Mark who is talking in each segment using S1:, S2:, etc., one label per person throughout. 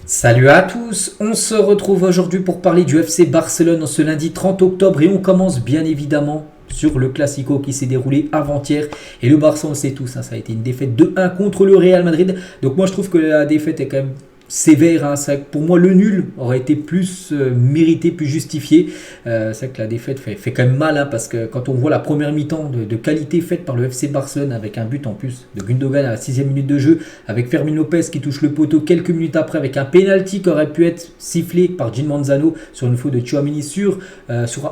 S1: Salut à tous, on se retrouve aujourd'hui pour parler du FC Barcelone en ce lundi 30 octobre et on commence bien évidemment sur le Classico qui s'est déroulé avant-hier. Et le Barça, on le sait tous, ça a été une défaite 2-1 contre le Real Madrid. Donc moi je trouve que la défaite est quand même sévère. C'est vrai que pour moi le nul aurait été plus mérité, plus justifié. C'est vrai que la défaite fait quand même mal, parce que quand on voit la première mi-temps de qualité faite par le FC Barcelone avec un but en plus de Gundogan à la 6e minute de jeu, avec Fermin Lopez qui touche le poteau quelques minutes après, avec un penalty qui aurait pu être sifflé par Gin Manzano sur une faute de Tchouaméni sur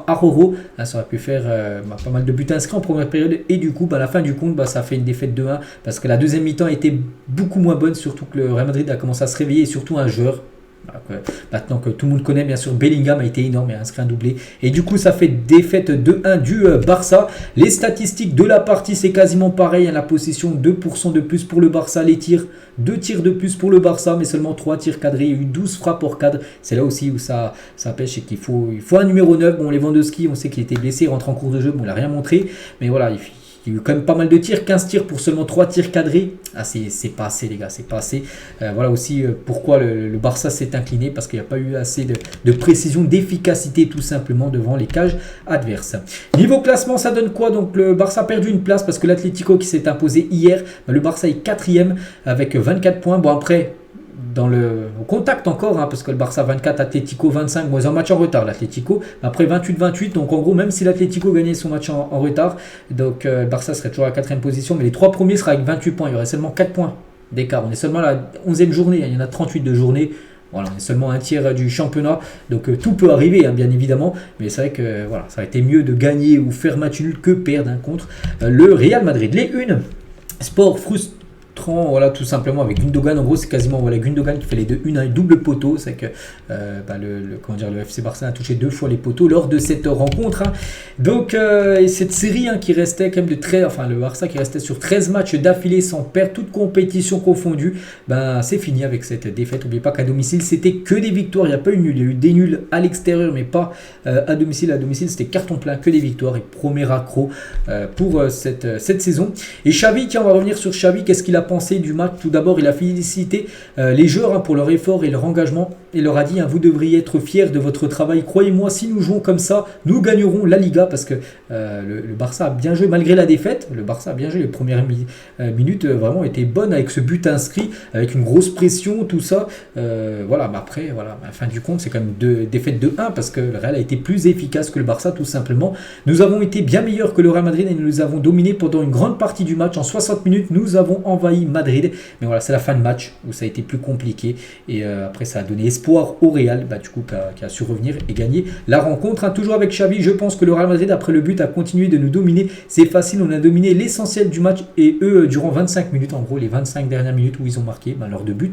S1: Aroro, ça aurait pu faire pas mal de buts inscrits en première période. Et du coup à la fin du compte ça fait une défaite 2-1 parce que la deuxième mi-temps était beaucoup moins bonne, surtout que le Real Madrid a commencé à se réveiller, et surtout un joueur maintenant que tout le monde connaît bien sûr, Bellingham a été énorme et a inscrit un doublé, et du coup ça fait défaite 2-1 du Barça. Les statistiques de la partie c'est quasiment pareil, la possession 2% de plus pour le Barça, les tirs 2 tirs de plus pour le Barça mais seulement 3 tirs cadrés, il y a eu 12 frappes hors cadre. C'est là aussi où ça pêche, et qu'il faut un numéro 9. Lewandowski, on sait qu'il était blessé, il rentre en cours de jeu, il n'a rien montré, mais voilà, il y a eu quand même pas mal de tirs, 15 tirs pour seulement 3 tirs cadrés. C'est pas assez les gars, c'est pas assez. Voilà aussi pourquoi le Barça s'est incliné, parce qu'il n'y a pas eu assez de précision, d'efficacité tout simplement devant les cages adverses. Niveau classement, ça donne quoi? Donc le Barça a perdu une place parce que l'Atlético qui s'est imposé hier, le Barça est 4e avec 24 points. Bon après, au contact encore, parce que le Barça 24, Atlético 25, ils ont un match en retard l'Atlético, après 28-28, donc en gros même si l'Atlético gagnait son match en retard, donc le Barça serait toujours à la 4e position, mais les 3 premiers seraient avec 28 points, il y aurait seulement 4 points d'écart. On est seulement à la 11e journée, il y en a 38 de journée. Voilà, on est seulement un tiers du championnat, donc tout peut arriver, bien évidemment, mais c'est vrai que voilà, ça aurait été mieux de gagner ou faire match nul que perdre contre le Real Madrid. Les unes, sport frustrant, voilà, tout simplement avec Gundogan. En gros, c'est quasiment Gundogan qui fait les deux, un double poteau. C'est que le FC Barça a touché 2 fois les poteaux lors de cette rencontre. Donc, et cette série qui restait quand même le Barça qui restait sur 13 matchs d'affilée sans perdre, toute compétition confondue, c'est fini avec cette défaite. N'oubliez pas qu'à domicile, c'était que des victoires. Il n'y a pas eu nul. Il y a eu des nuls à l'extérieur, mais pas à domicile. À domicile, c'était carton plein, que des victoires. Et premier accro pour cette saison. Et Xavi, tiens, on va revenir sur Xavi. Qu'est-ce qu'il a pensé du match? Tout d'abord, il a félicité les joueurs pour leur effort et leur engagement. Il leur a dit, vous devriez être fiers de votre travail. Croyez-moi, si nous jouons comme ça, nous gagnerons la Liga, parce que le Barça a bien joué malgré la défaite. Le Barça a bien joué. Les premières minutes vraiment étaient bonnes avec ce but inscrit, avec une grosse pression, tout ça. Après, à la fin du compte, c'est quand même défaite de 1 parce que le Real a été plus efficace que le Barça, tout simplement. Nous avons été bien meilleurs que le Real Madrid et nous les avons dominés pendant une grande partie du match. En 60 minutes, nous avons envahi Madrid. Mais voilà, c'est la fin de match où ça a été plus compliqué. Et après, ça a donné espoir au Real, qui a su revenir et gagner la rencontre. Toujours avec Xavi, je pense que le Real Madrid, après le but, a continué de nous dominer. C'est facile, on a dominé l'essentiel du match et eux, durant 25 minutes, en gros, les 25 dernières minutes où ils ont marqué leurs 2 buts.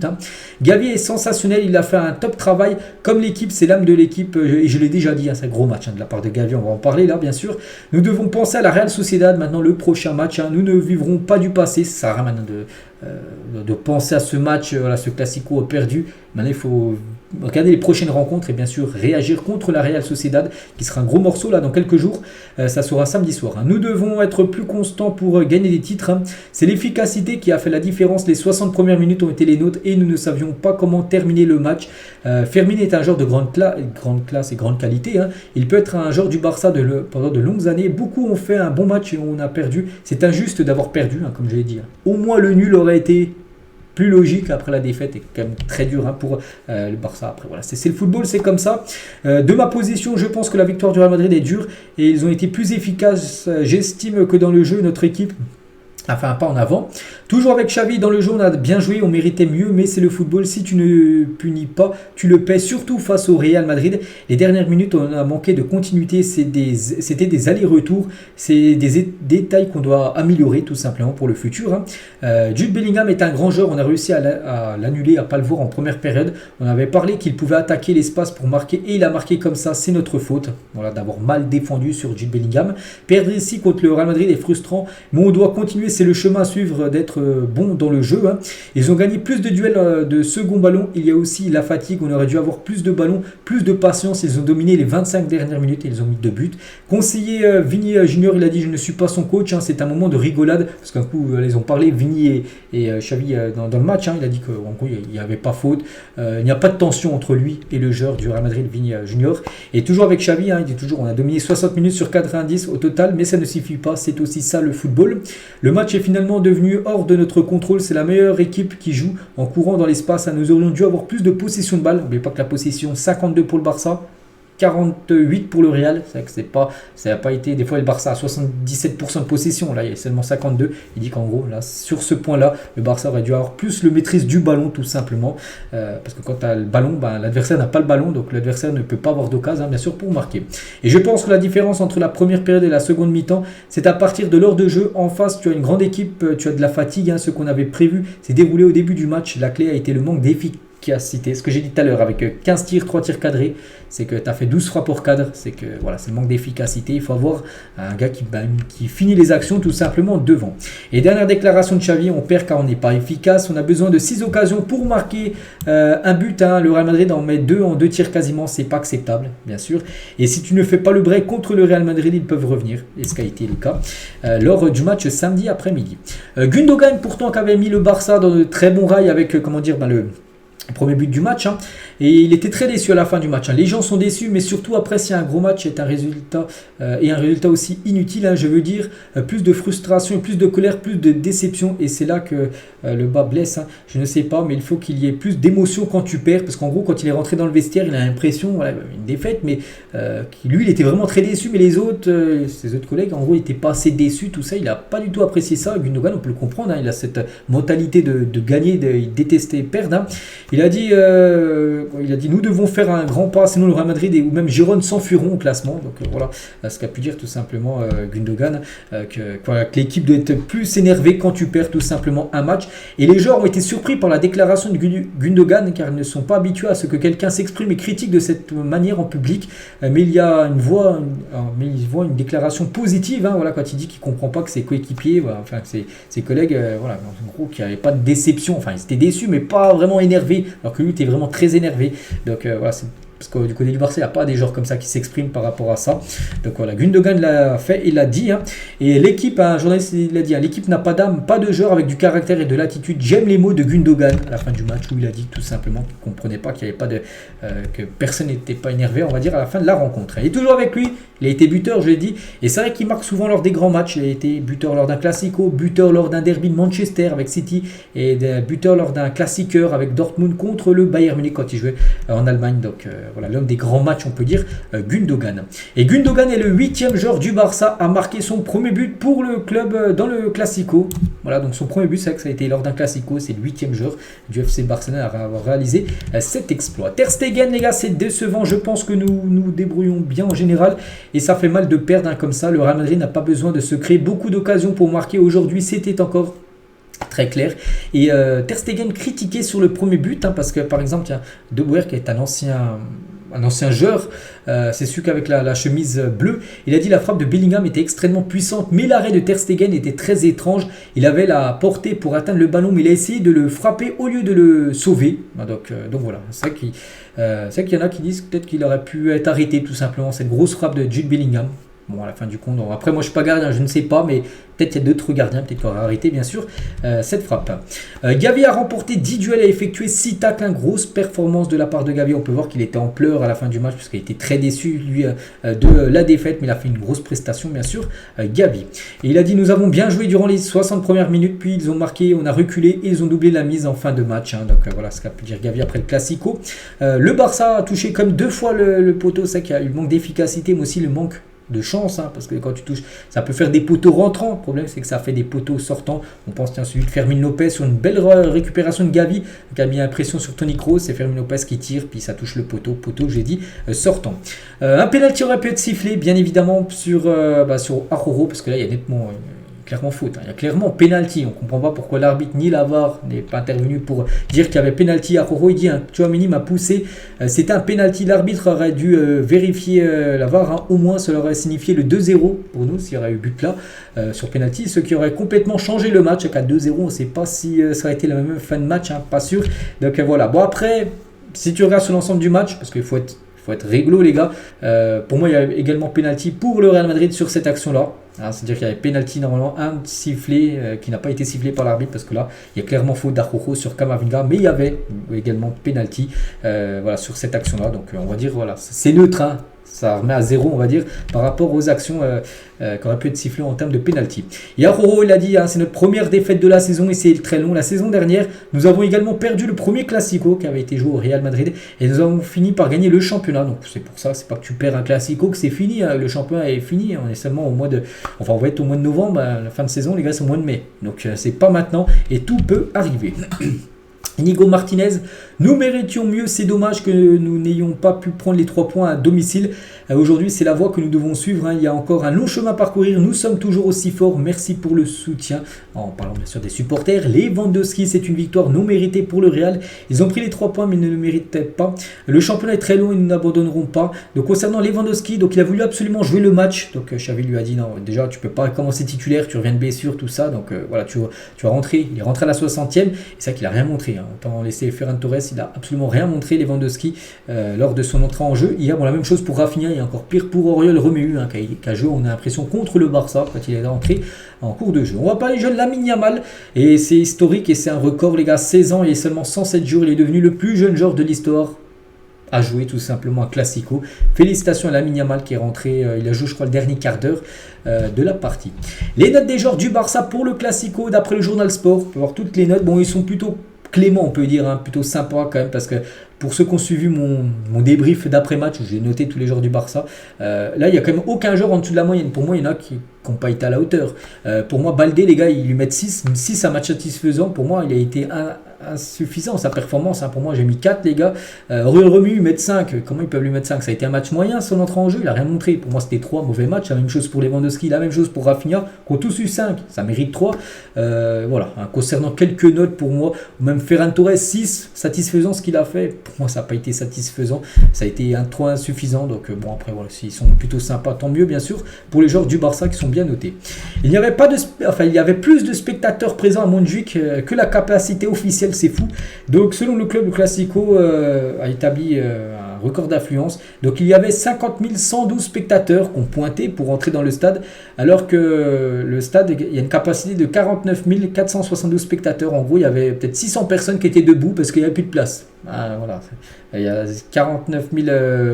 S1: Gavi est sensationnel, il a fait un top travail. Comme l'équipe, c'est l'âme de l'équipe. Et je l'ai déjà dit, c'est un gros match de la part de Gavi, on va en parler là, bien sûr. Nous devons penser à la Real Sociedad maintenant, le prochain match. Nous ne vivrons pas du passé. Ça sert à rien maintenant de penser à ce match, ce Classico perdu. Maintenant, il faut regarder les prochaines rencontres et bien sûr réagir contre la Real Sociedad, qui sera un gros morceau là dans quelques jours. Ça sera samedi soir. Nous devons être plus constants pour gagner des titres. C'est l'efficacité qui a fait la différence. Les 60 premières minutes ont été les nôtres et nous ne savions pas comment terminer le match. Fermin est un joueur de grande classe et grande qualité. Il peut être un joueur du Barça pendant de longues années. Beaucoup ont fait un bon match et on a perdu. C'est injuste d'avoir perdu, comme je l'ai dit. Au moins le nul aurait été plus logique après la défaite, et quand même très dur pour le Barça. Après voilà, c'est le football, c'est comme ça. De ma position, je pense que la victoire du Real Madrid est dure et ils ont été plus efficaces, j'estime, que dans le jeu. Notre équipe enfin pas en avant. Toujours avec Xavi dans le jeu, on a bien joué, on méritait mieux, mais c'est le football. Si tu ne punis pas, tu le paies, surtout face au Real Madrid. Les dernières minutes, on a manqué de continuité, c'était des allers-retours, c'est des détails qu'on doit améliorer tout simplement pour le futur. Jude Bellingham est un grand joueur, on a réussi à l'annuler, à ne pas le voir en première période. On avait parlé qu'il pouvait attaquer l'espace pour marquer, et il a marqué comme ça, c'est notre faute, voilà, d'avoir mal défendu sur Jude Bellingham. Perdre ici contre le Real Madrid est frustrant, mais on doit continuer c'est le chemin à suivre d'être bon dans le jeu. Hein. Ils ont gagné plus de duels de second ballon. Il y a aussi la fatigue. On aurait dû avoir plus de ballons, plus de patience. Ils ont dominé les 25 dernières minutes et ils ont mis 2 buts. Conseiller Vini Junior, il a dit: je ne suis pas son coach. Hein. C'est un moment de rigolade parce qu'un coup, ils ont parlé, Vini et Xavi, dans le match. Hein. Il a dit qu'en gros, il n'y avait pas faute. Il n'y a pas de tension entre lui et le joueur du Real Madrid, Vini Junior. Et toujours avec Xavi, hein, il dit toujours: on a dominé 60 minutes sur 90 au total, mais ça ne suffit pas. C'est aussi ça le football. Le match est finalement devenu hors de notre contrôle. C'est la meilleure équipe qui joue en courant dans l'espace. Nous aurions dû avoir plus de possession de balle. N'oubliez pas que la possession, 52 pour le Barça, 48 pour le Real. C'est vrai que ça n'a pas été. Des fois, le Barça a 77% de possession. Là, il y a seulement 52. Il dit qu'en gros, là, sur ce point-là, le Barça aurait dû avoir plus le maîtrise du ballon, tout simplement. Parce que quand tu as le ballon, l'adversaire n'a pas le ballon. Donc, l'adversaire ne peut pas avoir d'occasion, bien sûr, pour marquer. Et je pense que la différence entre la première période et la seconde mi-temps, c'est à partir de l'heure de jeu. En face, tu as une grande équipe, tu as de la fatigue. Hein, ce qu'on avait prévu, c'est déroulé au début du match. La clé a été le manque d'efficacité. Ce que j'ai dit tout à l'heure, avec 15 tirs, 3 tirs cadrés, c'est que tu as fait 12 frappes hors cadre, c'est que voilà, c'est le manque d'efficacité. Il faut avoir un gars qui finit les actions tout simplement devant. Et dernière déclaration de Xavi: on perd car on n'est pas efficace, on a besoin de 6 occasions pour marquer un but. Hein. Le Real Madrid en met 2 en 2 tirs quasiment, c'est pas acceptable, bien sûr. Et si tu ne fais pas le break contre le Real Madrid, ils peuvent revenir, et ce qui a été le cas lors du match samedi après-midi. Gundogan, pourtant, qui avait mis le Barça dans de très bons rails avec, le premier but du match, hein. Et il était très déçu à la fin du match. Hein. Les gens sont déçus, mais surtout après, si un gros match est un résultat aussi inutile, hein, je veux dire, plus de frustration, plus de colère, plus de déception, et c'est là que le bas blesse. Hein. Je ne sais pas, mais il faut qu'il y ait plus d'émotion quand tu perds, parce qu'en gros, quand il est rentré dans le vestiaire, il a l'impression, voilà, une défaite, mais lui, il était vraiment très déçu, mais les autres, ses autres collègues, en gros, ils n'étaient pas assez déçus, tout ça, il n'a pas du tout apprécié ça. Gundogan, on peut le comprendre, hein, il a cette mentalité de gagner, de détester perdre. Hein. Il a dit: nous devons faire un grand pas, sinon le Real Madrid ou même Girone s'enfuiront au classement. Donc voilà ce qu'a pu dire tout simplement Gundogan, que l'équipe doit être plus énervée quand tu perds tout simplement un match. Et les joueurs ont été surpris par la déclaration de Gundogan, car ils ne sont pas habitués à ce que quelqu'un s'exprime et critique de cette manière en public. Mais il y a une voix, une déclaration positive, hein, voilà, quand il dit qu'il ne comprend pas que ses coéquipiers, voilà, enfin ses collègues, voilà, en gros, qu'il n'y avait pas de déception. Enfin, ils étaient déçus, mais pas vraiment énervés, alors que lui était vraiment très énervé. Donc voilà, c'est parce que du côté du Barça, il n'y a pas des joueurs comme ça qui s'expriment par rapport à ça. Donc voilà, Gundogan l'a fait, il l'a dit. Hein. Et l'équipe, un journaliste l'a dit, hein, l'équipe n'a pas d'âme, pas de joueur avec du caractère et de l'attitude. J'aime les mots de Gundogan à la fin du match, où il a dit tout simplement qu'il ne comprenait pas, qu'il n'y avait pas que personne n'était pas énervé, on va dire, à la fin de la rencontre. Il est toujours avec lui, il a été buteur, je l'ai dit. Et c'est vrai qu'il marque souvent lors des grands matchs. Il a été buteur lors d'un classico, buteur lors d'un derby de Manchester avec City, et buteur lors d'un classiqueur avec Dortmund contre le Bayern Munich quand il jouait en Allemagne. Donc voilà, l'homme des grands matchs, on peut dire, Gundogan. Et Gundogan est le 8e joueur du Barça à marquer son premier but pour le club dans le Classico. Voilà, donc son premier but, c'est que ça a été lors d'un Classico. C'est le 8e joueur du FC Barcelone à avoir réalisé cet exploit. Ter Stegen, les gars, c'est décevant. Je pense que nous nous débrouillons bien en général et ça fait mal de perdre comme ça. Le Real Madrid n'a pas besoin de se créer beaucoup d'occasions pour marquer. Aujourd'hui, c'était encore très clair. Et Ter Stegen critiqué sur le premier but, hein, parce que par exemple, il y a De Boer qui est un ancien joueur, c'est celui qu'avec la chemise bleue, il a dit: la frappe de Bellingham était extrêmement puissante, mais l'arrêt de Ter Stegen était très étrange. Il avait la portée pour atteindre le ballon, mais il a essayé de le frapper au lieu de le sauver. Donc voilà, c'est vrai qu'il y en a qui disent peut-être qu'il aurait pu être arrêté tout simplement, cette grosse frappe de Jude Bellingham. Bon, à la fin du compte, après moi je ne suis pas gardien, je ne sais pas, mais peut-être il y a d'autres gardiens, peut-être qu'on aura arrêté bien sûr cette frappe. Gavi a remporté 10 duels et a effectué 6 tacles, une grosse performance de la part de Gavi. On peut voir qu'il était en pleurs à la fin du match, parce qu'il était très déçu lui de la défaite, mais il a fait une grosse prestation bien sûr, Gavi. Et il a dit: nous avons bien joué durant les 60 premières minutes, puis ils ont marqué, on a reculé et ils ont doublé la mise en fin de match. Hein. Donc voilà ce qu'a pu dire Gavi après le Classico. Le Barça a touché comme 2 fois le poteau, c'est qu'il y a eu le manque d'efficacité, mais aussi le manque de chance, hein, parce que quand tu touches, ça peut faire des poteaux rentrants. Le problème, c'est que ça fait des poteaux sortants. On pense celui de Fermín López sur une belle récupération de Gavi qui a mis l'impression sur Toni Kroos. C'est Fermín López qui tire, puis ça touche le poteau, j'ai dit, sortant. Un penalty aurait pu être sifflé, bien évidemment, sur Araujo, parce que là, il y a nettement clairement faute. Il y a clairement penalty. On ne comprend pas pourquoi l'arbitre ni la VAR n'est pas intervenu pour dire qu'il y avait penalty. Aroro, il dit Tchouaméni m'a poussé. C'était un penalty. L'arbitre aurait dû vérifier la VAR. Au moins, cela aurait signifié le 2-0 pour nous s'il y aurait eu but là sur penalty. Ce qui aurait complètement changé le match. À 2-0, on ne sait pas si ça aurait été la même fin de match. Pas sûr. Donc voilà. Bon, après, si tu regardes sur l'ensemble du match, parce qu'il faut être réglo les gars. Pour moi il y a également penalty pour le Real Madrid sur cette action là. C'est-à-dire qu'il y avait penalty normalement, un sifflé qui n'a pas été sifflé par l'arbitre parce que là il y a clairement faute d'Araujo sur Camavinga, mais il y avait également penalty voilà, sur cette action là. Donc on va dire voilà, c'est neutre. Ça remet à 0 on va dire par rapport aux actions qui auraient pu être sifflées en termes de penalty. Et Araujo il a dit c'est notre première défaite de la saison et c'est très long. La saison dernière nous avons également perdu le premier Classico qui avait été joué au Real Madrid et nous avons fini par gagner le championnat. Donc c'est pour ça, c'est pas que tu perds un Classico que c'est fini, le championnat est fini. On est seulement au mois de, enfin on va être au mois de novembre, la fin de saison les gars c'est au mois de mai. Donc c'est pas maintenant et tout peut arriver. Inigo Martinez, nous méritions mieux, c'est dommage que nous n'ayons pas pu prendre les 3 points à domicile. Aujourd'hui, c'est la voie que nous devons suivre. Il y a encore un long chemin à parcourir. Nous sommes toujours aussi forts. Merci pour le soutien. En parlant bien sûr des supporters, Lewandowski, c'est une victoire non méritée pour le Real. Ils ont pris les 3 points, mais ils ne le méritaient pas. Le championnat est très long et nous n'abandonnerons pas. Donc, concernant Lewandowski, donc il a voulu absolument jouer le match. Donc, Xavi lui a dit non, déjà, tu peux pas commencer titulaire, tu reviens de blessure, tout ça. Donc, voilà, tu vas rentrer. Il est rentré à la 60e. Et c'est vrai qu'il n'a rien montré. Autant laisser Ferran Torres, il n'a absolument rien montré, Lewandowski, lors de son entrée en jeu. Hier, bon, la même chose pour Rafinha. Et encore pire pour Oriol Romeu qui a joué, on a l'impression, contre le Barça quand il est rentré en cours de jeu. On va parler du jeune Lamine Yamal et c'est historique et c'est un record les gars, 16 ans et seulement 107 jours, il est devenu le plus jeune joueur de l'histoire à jouer tout simplement un Classico. Félicitations à Lamine Yamal qui est rentré, il a joué je crois le dernier quart d'heure de la partie. Les notes des joueurs du Barça pour le Classico d'après le journal Sport, on peut voir toutes les notes, bon ils sont plutôt clément on peut dire, plutôt sympa quand même parce que pour ceux qui ont suivi mon débrief d'après-match, j'ai noté tous les joueurs du Barça, là il n'y a quand même aucun joueur en dessous de la moyenne. Pour moi il y en a qui n'ont pas été à la hauteur. Pour moi Baldé les gars ils lui mettent 6 à match satisfaisant. Pour moi il a été insuffisant sa performance, pour moi j'ai mis 4 les gars. Oriol Romeu ils mettent 5, comment ils peuvent lui mettre 5? Ça a été un match moyen son entrée en jeu, il n'a rien montré. Pour moi c'était 3 mauvais matchs, la même chose pour Lewandowski, la même chose pour Rafinha qui ont tous eu 5, ça mérite 3. Voilà, concernant quelques notes pour moi, même Ferran Torres 6, satisfaisant ce qu'il a fait. Pour moi ça n'a pas été satisfaisant, ça a été trop insuffisant. Donc bon après voilà, s'ils sont plutôt sympas tant mieux bien sûr pour les joueurs du Barça qui sont bien notés. Il y avait plus de spectateurs présents à Montjuic que la capacité officielle, c'est fou. Donc selon le club, le Classico a établi un record d'affluence. Donc il y avait 50 112 spectateurs qui ont pointé pour entrer dans le stade, alors que le stade, il y a une capacité de 49 472 spectateurs. En gros, il y avait peut-être 600 personnes qui étaient debout parce qu'il n'y avait plus de place. Voilà. Il y a 49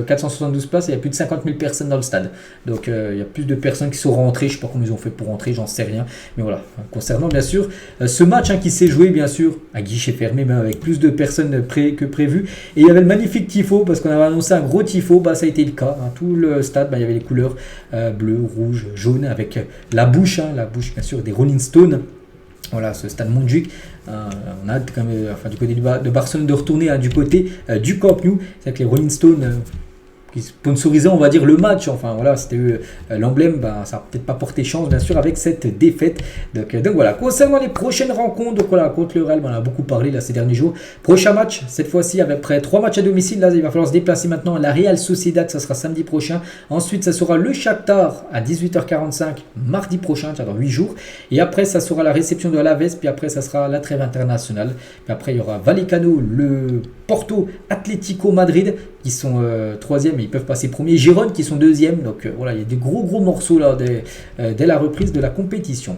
S1: 472 places et il y a plus de 50 000 personnes dans le stade. Donc il y a plus de personnes qui sont rentrées. Je ne sais pas comment ils ont fait pour rentrer, j'en sais rien. Mais voilà, concernant bien sûr ce match qui s'est joué bien sûr à guichet fermé, mais avec plus de personnes que prévu. Et il y avait le magnifique tifo parce qu'on avait annoncé un gros tifo. Ça a été le cas. Tout le stade, il y avait les couleurs bleu, rouge, jaune avec la bouche bien sûr des Rolling Stones. Voilà, ce stade Montjuic. On a quand même, du côté de Barcelone de retourner du côté du Camp Nou. C'est avec les Rolling Stones qui sponsorisaient, on va dire, le match. Enfin voilà, c'était l'emblème. Ça n'a peut-être pas porté chance, bien sûr, avec cette défaite. Donc voilà, concernant les prochaines rencontres, donc voilà, contre le Real, on a beaucoup parlé là ces derniers jours. Prochain match, cette fois-ci, avec après 3 matchs à domicile. Là, il va falloir se déplacer maintenant à la Real Sociedad, ça sera samedi prochain. Ensuite, ça sera le Shakhtar à 18h45 mardi prochain, dans 8 jours. Et après, ça sera la réception de Alaves. Puis après, ça sera la trêve internationale. Puis après, il y aura Vallecano, le Porto, Atlético Madrid qui sont 3e et ils peuvent passer premier, Gérone qui sont 2e. Donc voilà, il y a des gros morceaux là dès la reprise de la compétition.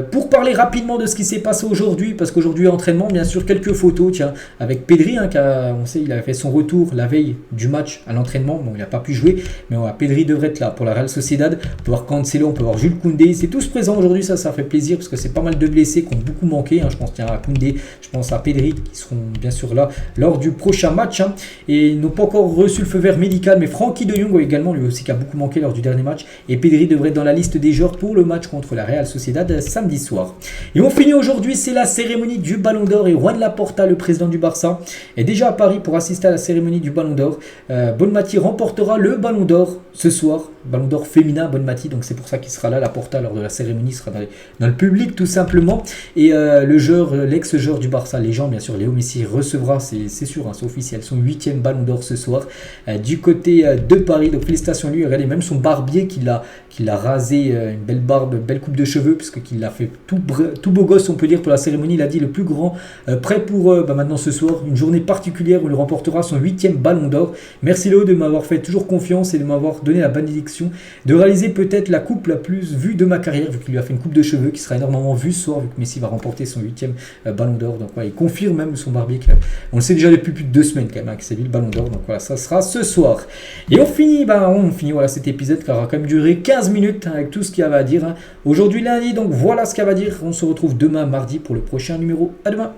S1: Pour parler rapidement de ce qui s'est passé aujourd'hui, parce qu'aujourd'hui entraînement, bien sûr, quelques photos avec Pedri on sait il avait fait son retour la veille du match à l'entraînement. Bon, il n'a pas pu jouer, mais Pedri devrait être là pour la Real Sociedad. On peut voir Cancelo, on peut voir Jules Koundé, c'est tous présents aujourd'hui, ça fait plaisir parce que c'est pas mal de blessés qui ont beaucoup manqué. Je pense à Koundé, je pense à Pedri qui seront bien sûr là lors du prochain match. Et ils n'ont pas encore reçu le feu vert médical, mais Frankie de Jong également, lui aussi qui a beaucoup manqué lors du dernier match. Et Pedri devrait être dans la liste des joueurs pour le match contre la Real Sociedad samedi soir. Et on finit aujourd'hui, c'est la cérémonie du Ballon d'Or. Et Juan Laporta, le président du Barça, est déjà à Paris pour assister à la cérémonie du Ballon d'Or. Bonmati remportera le Ballon d'Or ce soir. Ballon d'Or féminin, Bonmati. Donc c'est pour ça qu'il sera là, Laporta, lors de la cérémonie. Il sera dans le public tout simplement. Et l'ex-joueur du Barça, légende bien sûr, Léo Messi, recevra, c'est sûr, c'est officiel, son 8e Ballon d'Or ce soir du côté de Paris. Donc félicitations à lui. Regardez, même son barbier qui l'a rasé, une belle barbe, belle coupe de cheveux, puisque qu'il l'a fait tout beau gosse, on peut dire, pour la cérémonie. Il a dit le plus grand, prêt pour maintenant ce soir, une journée particulière où il remportera son 8e Ballon d'Or. Merci Léo de m'avoir fait toujours confiance et de m'avoir donné la bénédiction de réaliser peut-être la coupe la plus vue de ma carrière, vu qu'il lui a fait une coupe de cheveux qui sera énormément vue ce soir, vu que Messi va remporter son 8e Ballon d'Or. Donc voilà, il confirme même son barbier. On le sait déjà depuis plus de 2 semaines quand même, que c'est lui le Ballon d'Or. Donc voilà, ça sera ce soir. Et on finit voilà, cet épisode qui aura quand même duré 15 minutes avec tout ce qu'il y avait à dire. Aujourd'hui lundi, donc voilà ce qu'il y avait à dire. On se retrouve demain mardi pour le prochain numéro. À demain.